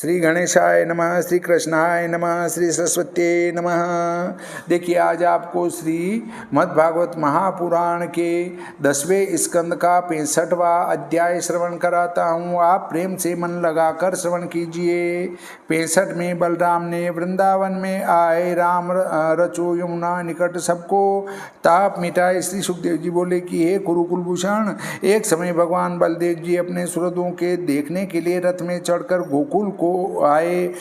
श्री गणेशाय नमः, श्री कृष्णाय नमः, श्री सरस्वती नमः। देखिए आज आपको श्री मद्भागवत महापुराण के 10वें स्कंद का 65वां अध्याय श्रवण कराता हूँ। आप प्रेम से मन लगाकर श्रवण कीजिए। 65 में बलराम ने वृंदावन में आए राम रचो यमुना निकट सबको ताप मिटाए। श्री सुखदेव जी बोले कि हे कुरुकुलभूषण, एक समय भगवान बलदेव जी अपने सुहृदों के देखने के लिए रथ में चढ़कर गोकुल को आए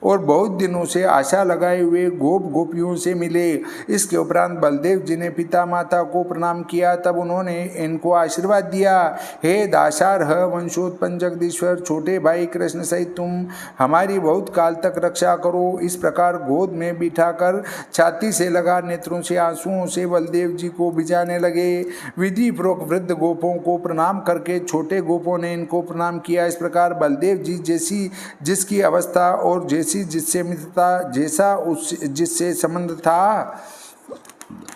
और बहुत दिनों से आशा लगाए हुए गोपियों से मिले। इसके उपरांत बलदेव जी ने पिता माता को प्रणाम किया। तब उन्होंने इनको आशीर्वाद दिया, हे दासारह वंशोत्पन्न जगदीश्वर, छोटे भाई कृष्ण सहित तुम हमारी बहुत काल तक रक्षा करो। इस प्रकार गोद में बिठाकर छाती से लगा नेत्रों से आंसुओं से बलदेव जी को भिजाने लगे। विधि पूर्वक वृद्ध गोपों को प्रणाम करके छोटे गोपों ने इनको प्रणाम किया। इस प्रकार बलदेव जी जैसी जिसकी अवस्था और जिससे मित्रता, जैसा जिससे संबंध था,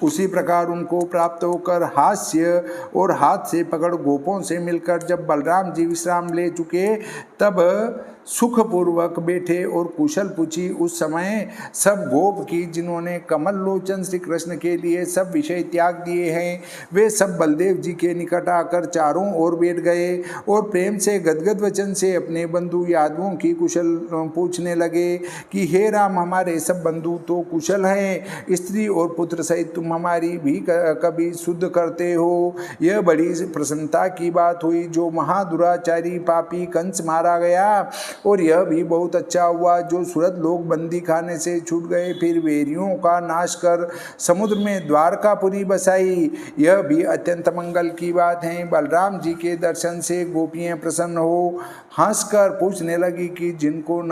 उसी प्रकार उनको प्राप्त होकर हास्य और हाथ से पकड़ गोपों से मिलकर जब बलराम जी विश्राम ले चुके तब सुखपूर्वक बैठे और कुशल पूछी। उस समय सब गोप की जिन्होंने कमल लोचन श्री कृष्ण के लिए सब विषय त्याग दिए हैं, वे सब बलदेव जी के निकट आकर चारों ओर बैठ गए और प्रेम से गदगद वचन से अपने बंधु यादवों की कुशल पूछने लगे कि हे राम, हमारे सब बंधु तो कुशल हैं, स्त्री और पुत्र सहित तुम हमारी भी कभी शुद्ध करते हो। यह बड़ी प्रसन्नता की बात हुई। जो महादुराचारी पापी कंस मारा गया और यह भी बहुत अच्छा हुआ जो सुरत लोग बंदी खाने से छूट गए, फिर वेरियों का नाश कर समुद्र में द्वारकापुरी बसाई। यह भी अत्यंत मंगल की बात है। बलराम जी के दर्शन से गोपियां प्रसन्न हो हंसकर पूछने लगी कि जिनको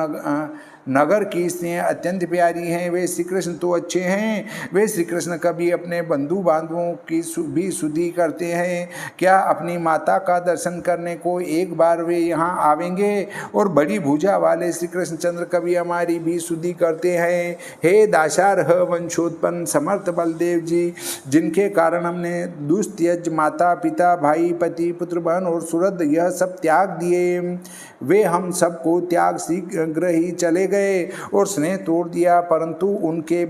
नगर की स्त्रियाँ अत्यंत प्यारी हैं, वे श्री कृष्ण तो अच्छे हैं, वे श्री कृष्ण कभी अपने बंधु बांधवों की भी शुद्धि करते हैं क्या? अपनी माता का दर्शन करने को एक बार वे यहाँ आवेंगे और बड़ी भुजा वाले श्री कृष्णचंद्र कभी हमारी भी शुद्धि करते हैं। हे दासारह वंशोत्पन्न समर्थ बलदेव जी, जिनके कारण हमने दुस्त्यज माता पिता भाई पति पुत्र बहन और सुहृद यह सब त्याग दिए, वे हम सबको त्याग शीघ्र ही चले गए और स्नेह तोड़ दिया। परंतु उनके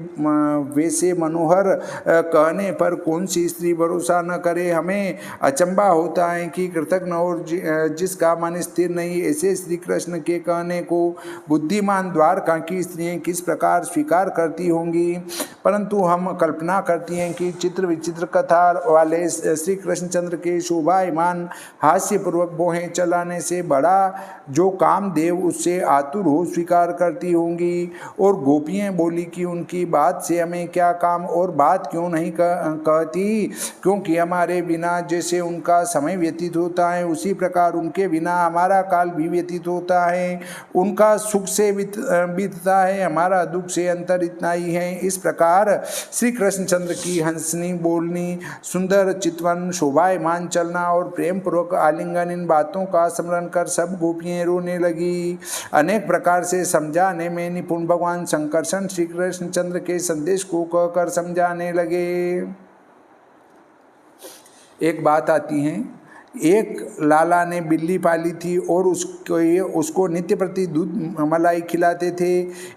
वैसे मनोहर कहने पर कौन सी स्त्री भरोसा न करे। हमें अचंबा होता है कि कृतज्ञ और जिसका मन स्थिर नहीं, ऐसे श्री कृष्ण के कहने को बुद्धिमान द्वारका की स्त्रियां किस प्रकार स्वीकार करती होंगी। परंतु हम कल्पना करती हैं कि चित्र विचित्र कथा वाले श्री कृष्णचंद्र के शोभायमान हास्यपूर्वक बोहें चलाने से बड़ा जो कामदेव उससे आतुर हो स्वीकार करती होंगी। और गोपियाँ बोली कि उनकी बात से हमें क्या काम, और बात क्यों नहीं कहती, क्योंकि हमारे बिना जैसे उनका समय व्यतीत होता है उसी प्रकार उनके बिना हमारा काल भी व्यतीत होता है। उनका सुख से बीतता है, हमारा दुख से अंतर इतना ही है। इस प्रकार श्री कृष्णचंद्र की हंसनी बोलनी, सुंदर चितवन, शोभायमान चलना और प्रेम पूर्वक आलिंगन, इन बातों का स्मरण कर सब गोपियाँ रोने लगी। अनेक प्रकार से समझाने में निपुण भगवान शंकरसन श्री कृष्णचंद्र के संदेश को कहकर समझाने लगे। एक बात आती है, एक लाला ने बिल्ली पाली थी और उसको नित्य प्रति दूध मलाई खिलाते थे।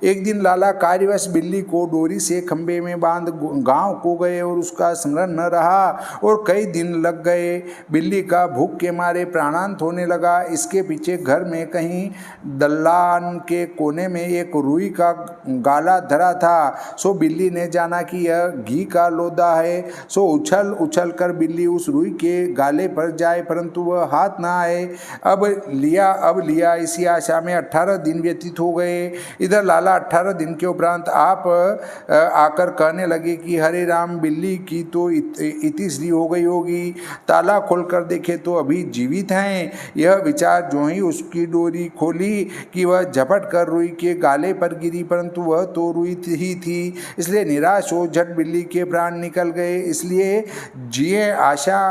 एक दिन लाला कार्यवश बिल्ली को डोरी से खंबे में बांध गांव को गए और उसका स्मरण न रहा और कई दिन लग गए। बिल्ली का भूख के मारे प्राणांत होने लगा। इसके पीछे घर में कहीं दल्लान के कोने में एक रुई का गाला धरा था। सो बिल्ली ने जाना कि यह घी का लोदा है। सो उछल कर बिल्ली उस रुई के गाले पर जाए, परंतु वह हाथ ना आए। अब लिया इसी आशा में 18 दिन व्यतीत हो गए। इधर लाला 18 दिन के उपरांत आप आकर कहने लगे कि हरे राम, बिल्ली की तो इतिश्री हो गई होगी, ताला खोलकर देखे तो अभी जीवित हैं। यह विचार जो ही उसकी डोरी खोली कि वह झपट कर रुई के गाले पर गिरी, परंतु वह तो रुई ही थी। इसलिए निराश हो झट बिल्ली के प्राण निकल गए। इसलिए जिए आशा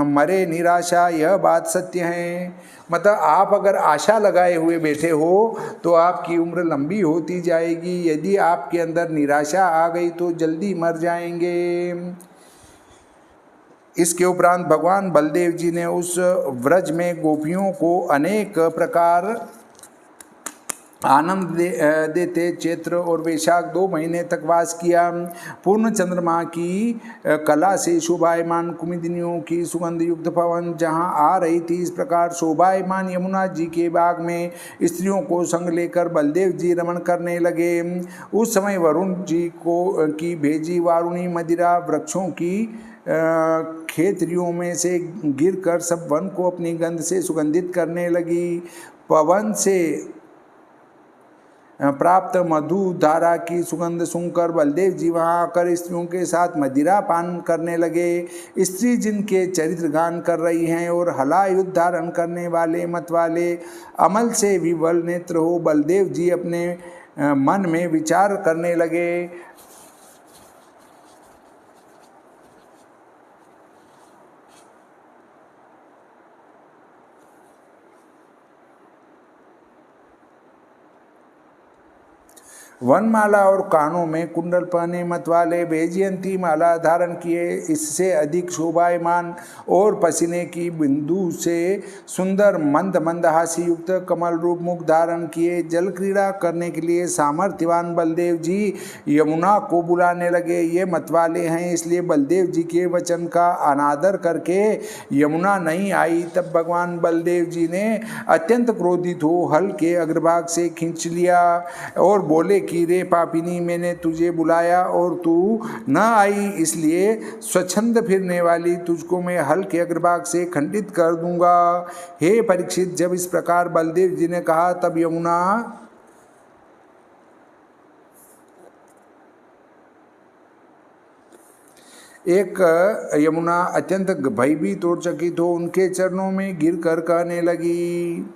मरे निराशा, यह बात सत्य है। मतलब आप अगर आशा लगाए हुए बैठे हो तो आपकी उम्र लंबी होती जाएगी। यदि आपके अंदर निराशा आ गई तो जल्दी मर जाएंगे। इसके उपरांत भगवान बलदेव जी ने उस व्रज में गोपियों को अनेक प्रकार देते चैत्र और वैशाख 2 महीने तक वास किया। पूर्ण चंद्रमा की कला से शोभायमान कुमुदिनियों की सुगंध युक्त पवन जहाँ आ रही थी, इस प्रकार शोभायमान यमुना जी के बाग में स्त्रियों को संग लेकर बलदेव जी रमण करने लगे। उस समय वरुण जी की भेजी वारुणी मदिरा वृक्षों की खेतरियों में से गिरकर सब वन को अपनी गंध से सुगंधित करने लगी। पवन से प्राप्त मधु धारा की सुगंध सुनकर बलदेव जी वहाँ आकर स्त्रियों के साथ मदिरा पान करने लगे। स्त्री जिनके चरित्र गान कर रही हैं और हलायुध धारण करने वाले मत वाले अमल से विवल नेत्र हो, बलदेव जी अपने मन में विचार करने लगे। वनमाला और कानों में कुंडल पहने मत वाले वैजयंती माला धारण किए, इससे अधिक शोभायमान और पसीने की बिंदु से सुंदर मंद मंद हास्य युक्त कमल रूप मुख धारण किए जल क्रीड़ा करने के लिए सामर्थ्यवान बलदेव जी यमुना को बुलाने लगे। ये मतवाले हैं, इसलिए बलदेव जी के वचन का अनादर करके यमुना नहीं आई। तब भगवान बलदेव जी ने अत्यंत क्रोधित हो हल के अग्रभाग से खींच लिया और बोले कि रे पापिनी, मैंने तुझे बुलाया और तू न आई, इसलिए स्वच्छंद फिरने वाली तुझको मैं हल के अग्रभाग से खंडित कर दूंगा। हे परीक्षित, जब इस प्रकार बलदेव जी ने कहा तब यमुना अत्यंत भयभीत और चकित हो उनके चरणों में गिर कर कहने लगी।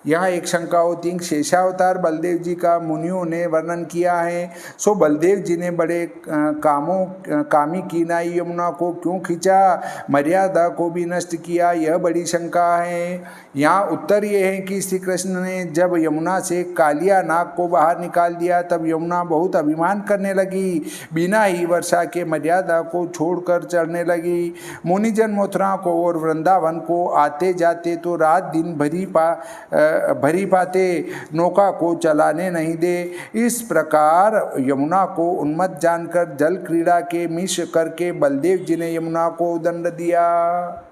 यहाँ एक शंका होती है, शेषावतार बलदेव जी का मुनियों ने वर्णन किया है, सो बलदेव जी ने बड़े कामी कीनाई यमुना को क्यों खींचा, मर्यादा को भी नष्ट किया, यह बड़ी शंका है। यहाँ उत्तर ये है कि श्री कृष्ण ने जब यमुना से कालिया नाग को बाहर निकाल दिया तब यमुना बहुत अभिमान करने लगी, बिना ही वर्षा के मर्यादा को छोड़कर चढ़ने लगी। मुनिजन मथुरा को और वृंदावन को आते जाते तो रात दिन भरी पाते, नौका को चलाने नहीं दे। इस प्रकार यमुना को उन्मत्त जानकर जल क्रीड़ा के मिश करके बलदेव जी ने यमुना को दंड दिया।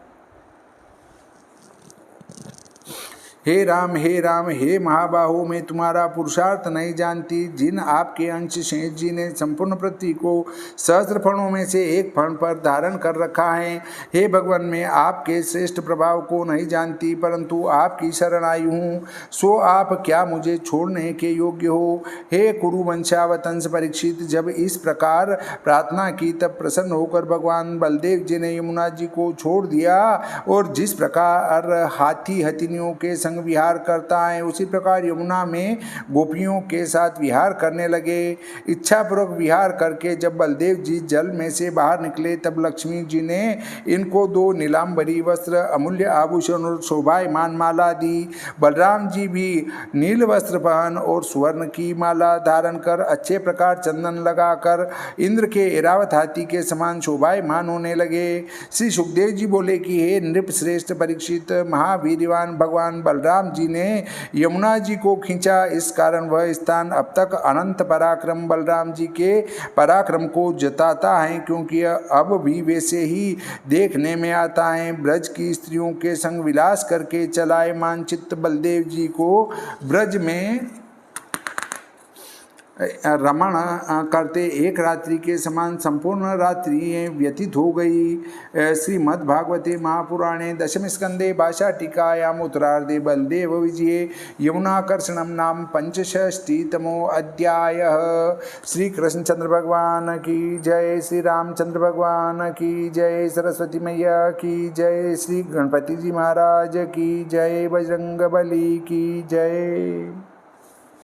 हे राम हे महाबाहु, मैं तुम्हारा पुरुषार्थ नहीं जानती। जिन आपके अंश शेष जी ने संपूर्ण पृथ्वी को सहस्त्र फणों में से एक फण पर धारण कर रखा है, हे भगवान, मैं आपके श्रेष्ठ प्रभाव को नहीं जानती, परंतु आपकी शरण आई हूँ, सो आप क्या मुझे छोड़ने के योग्य हो। हे कुरुवंशावतंस परीक्षित, जब इस प्रकार प्रार्थना की तब प्रसन्न होकर भगवान बलदेव जी ने यमुना जी को छोड़ दिया और जिस प्रकार हाथी हथिनियों के संग विहार करता है उसी प्रकार यमुना में गोपियों के साथ विहार करने लगे। इच्छापूर्वक विहार करके जब बलदेव जी जल में से बाहर निकले तब लक्ष्मी जी ने इनको 2 नीलांबरी वस्त्र, अमूल्य आभूषण और शोभायमान माला दी। बलराम जी भी नील वस्त्र पहन और सुवर्ण की माला धारण कर अच्छे प्रकार चंदन लगाकर इंद्र के ऐरावत हाथी के समान शोभायमान होने लगे। श्री सुखदेव जी बोले कि हे नृप श्रेष्ठ परीक्षित, महावीरवान भगवान बलराम जी ने यमुना जी को खींचा, इस कारण वह स्थान अब तक अनंत पराक्रम बलराम जी के पराक्रम को जताता है, क्योंकि अब भी वैसे ही देखने में आता है। ब्रज की स्त्रियों के संग विलास करके चलाए मानचित्त बलदेव जी को ब्रज में रमण करते एक रात्रि के समान संपूर्ण रात्रि व्यतीत हो गई। श्रीमद्भागवते महापुराणे दशम स्कंदे भाषा टीकायाम उत्तरार्धे बलदेव विजये यमुनाकर्षणम नाम 65तमो अध्याय। श्री कृष्णचंद्र भगवान की जय, श्री रामचंद्र भगवान की जय, सरस्वती मैया की जय, श्री गणपति जी महाराज की जय, बजरंग बली की जय।